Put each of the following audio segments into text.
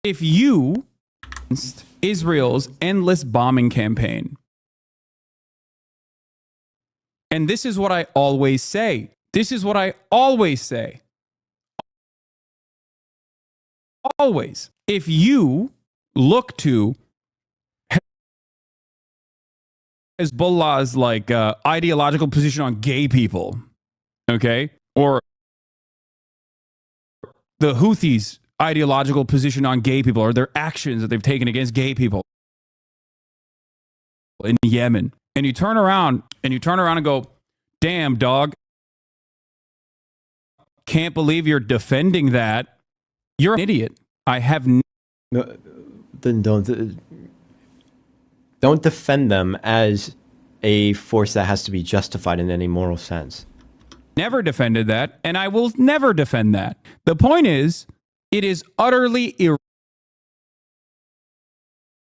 If you Israel's endless bombing campaign, and this is what I always say. This is what I always say. Always. If you look to Hezbollah's like ideological position on gay people, okay, or the Houthis' ideological position on gay people, or their actions that they've taken against gay people in Yemen, and you turn around and go, damn, dog, can't believe you're defending that. You're an idiot. I have no, then don't defend them as a force that has to be justified in any moral sense. Never defended that, and I will never defend that. The point is, it is utterly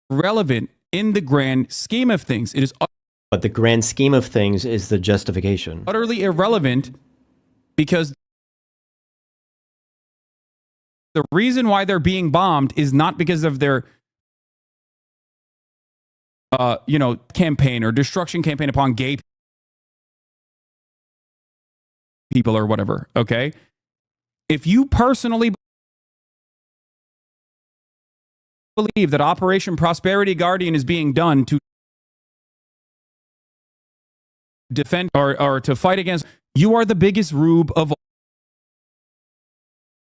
irrelevant in the grand scheme of things. It is but the grand scheme of things is the justification. Utterly irrelevant because the reason why they're being bombed is not because of their campaign or destruction campaign upon gay people or whatever, okay? If you personally believe that Operation Prosperity Guardian is being done to defend or to fight against, you are the biggest rube of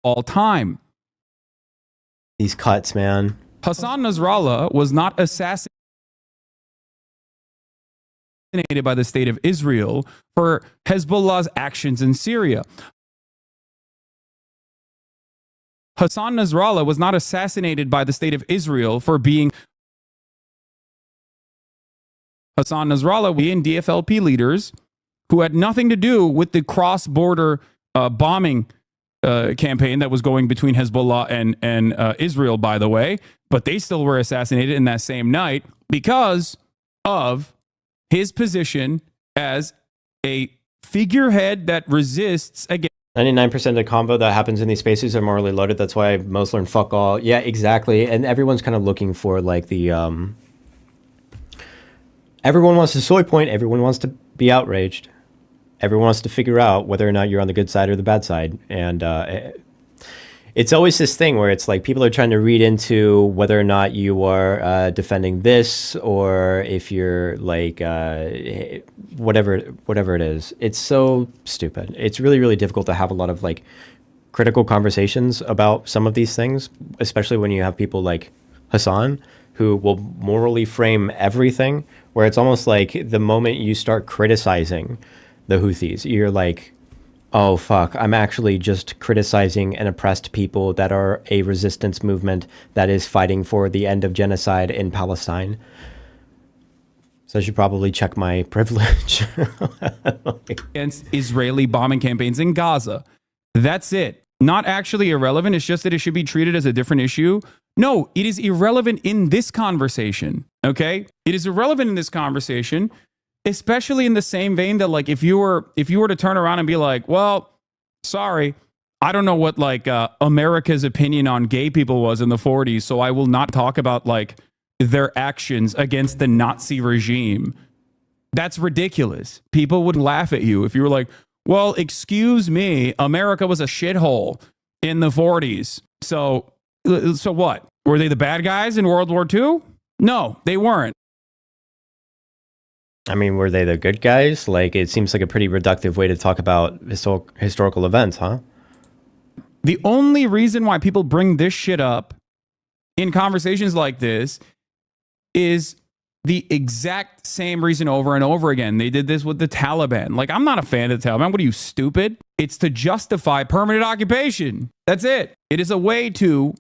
all time. These cuts, man. Hasan Nasrallah was not assassinated by the state of Israel for Hezbollah's actions in Syria. Hasan Nasrallah was not assassinated by the state of Israel for being Hasan Nasrallah and DFLP leaders who had nothing to do with the cross-border bombing campaign that was going between Hezbollah and Israel, by the way, but they still were assassinated in that same night because of his position as a figurehead that resists against 99% of the convo that happens in these spaces are morally loaded. That's why most learn fuck all. Yeah, exactly. And everyone's kind of looking for like the everyone wants to soy point. Everyone wants to be outraged. Everyone wants to figure out whether or not you're on the good side or the bad side. And it's always this thing where it's like people are trying to read into whether or not you are defending this or if you're like whatever it is. It's so stupid. It's really, really difficult to have a lot of like critical conversations about some of these things, especially when you have people like Hasan who will morally frame everything, where it's almost like the moment you start criticizing the Houthis, you're like, oh, fuck, I'm actually just criticizing an oppressed people that are a resistance movement that is fighting for the end of genocide in Palestine. So I should probably check my privilege. Against Israeli bombing campaigns in Gaza. That's it. Not actually irrelevant. It's just that it should be treated as a different issue. No, it is irrelevant in this conversation, okay? It is irrelevant in this conversation, especially in the same vein that, like, if you were to turn around and be like, well, sorry, I don't know what, like, America's opinion on gay people was in the 40s, so I will not talk about, like, their actions against the Nazi regime. That's ridiculous. People would laugh at you if you were like, well, excuse me, America was a shithole in the 40s. So what? Were they the bad guys in World War II? No, they weren't. I mean, were they the good guys? Like, it seems like a pretty reductive way to talk about historical events, huh? The only reason why people bring this shit up in conversations like this is the exact same reason over and over again. They did this with the Taliban. Like, I'm not a fan of the Taliban. What are you, stupid? It's to justify permanent occupation. That's it. It is a way to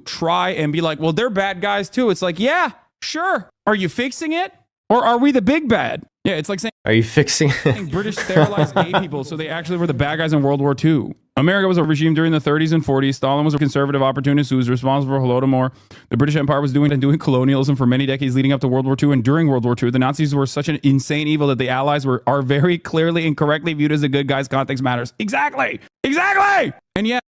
try and be like, well, they're bad guys too. It's like, yeah, sure. Are you fixing it? Or are we the big bad? Yeah, it's like saying, are you fixing British sterilized gay people so they actually were the bad guys in World War II. America was a regime during the 30s and 40s. Stalin was a conservative opportunist who was responsible for Holodomor. The British Empire was doing colonialism for many decades leading up to World War II and during World War II. The Nazis were such an insane evil that the Allies are very clearly and correctly viewed as the good guys. Context matters. Exactly. And yet,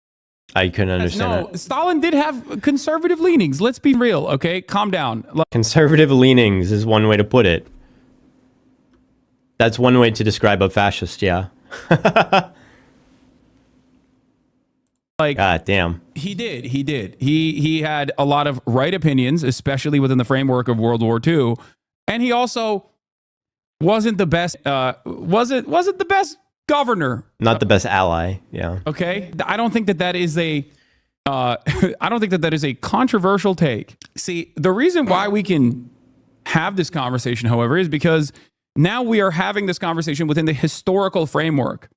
I couldn't understand No, Stalin did have conservative leanings. Let's be real, okay? Calm down. Conservative leanings is one way to put it. That's one way to describe a fascist, yeah. Like, God damn. He did. He had a lot of right opinions, especially within the framework of World War II, and he also wasn't the best. Wasn't the best governor. Not the best ally. Yeah. Okay. I don't think that is a. I don't think that is a controversial take. See, the reason why we can have this conversation, however, is because now we are having this conversation within the historical framework.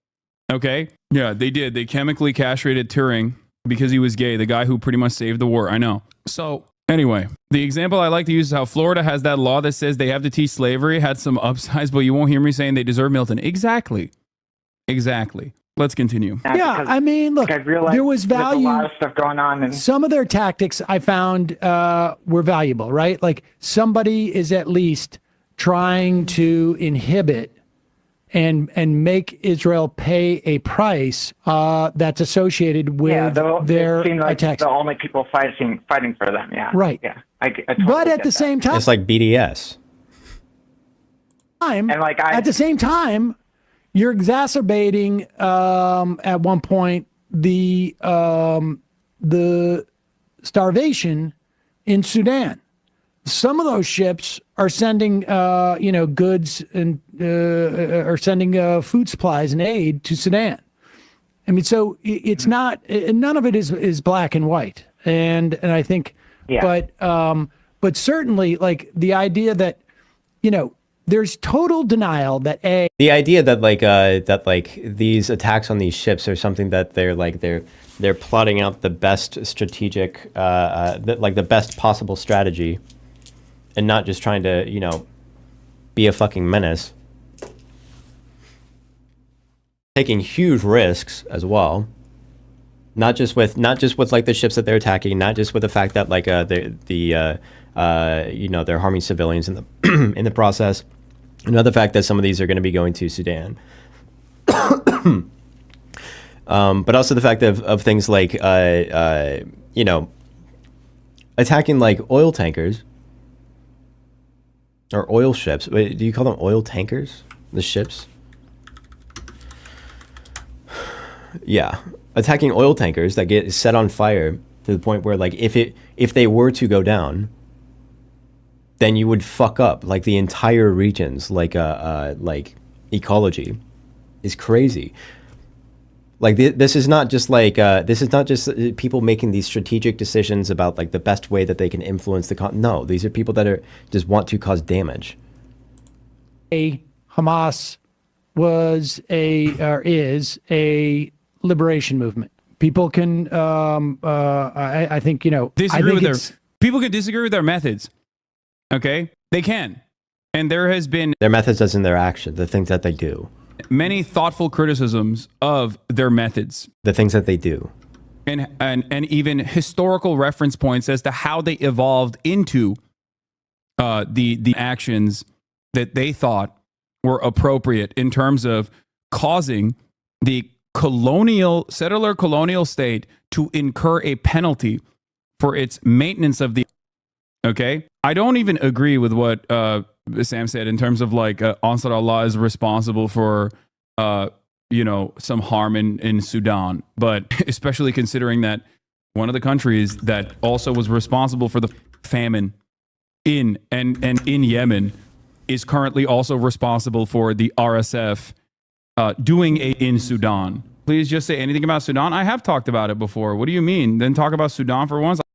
Okay. Yeah, they did. They chemically castrated Turing because he was gay, the guy who pretty much saved the war. I know. So anyway, the example I like to use is how Florida has that law that says they have to teach slavery, had some upsides, but you won't hear me saying they deserve Milton. Exactly. Let's continue. Yeah, I mean, look, there was value. There's a lot of stuff going on. And some of their tactics I found were valuable, right? Like somebody is at least trying to inhibit and make Israel pay a price that's associated with their it seemed like attacks. the only people fighting for them. Yeah. Right. Yeah. I totally But at get the that. same time, It's like BDS. at the same time, you're exacerbating at one point the starvation in Sudan. Some of those ships are sending goods and are sending food supplies and aid to Sudan. I mean, so it's not, none of it is black and white, and I think, but certainly like the idea that there's total denial that the idea that these attacks on these ships are something that they're plotting out the best strategic the best possible strategy, and not just trying to be a fucking menace, taking huge risks as well. Not just with like the ships that they're attacking, not just with the fact that they're harming civilians in the in the process. Another fact that some of these are going to be going to Sudan. But also the fact of things like attacking like oil tankers or oil ships. Wait, do you call them oil tankers? The ships? Yeah, attacking oil tankers that get set on fire to the point where, like, if they were to go down, then you would fuck up like the entire regions, like ecology is crazy. Like this is not just people making these strategic decisions about like the best way that they can influence the no, these are people that are just want to cause damage. Hamas was is a liberation movement. People can, I think, disagree with their people can disagree with their methods. Okay, they can, and there has been their methods as in their action, the things that they do. Many thoughtful criticisms of their methods, the things that they do, and even historical reference points as to how they evolved into the actions that they thought were appropriate in terms of causing the settler colonial state to incur a penalty for its maintenance of the. Okay, I don't even agree with what Sam said in terms of like Ansar Allah is responsible for some harm in Sudan, but especially considering that one of the countries that also was responsible for the famine in Yemen is currently also responsible for the RSF doing in Sudan. Please just say anything about Sudan. I have talked about it before. What do you mean? Then talk about Sudan for once.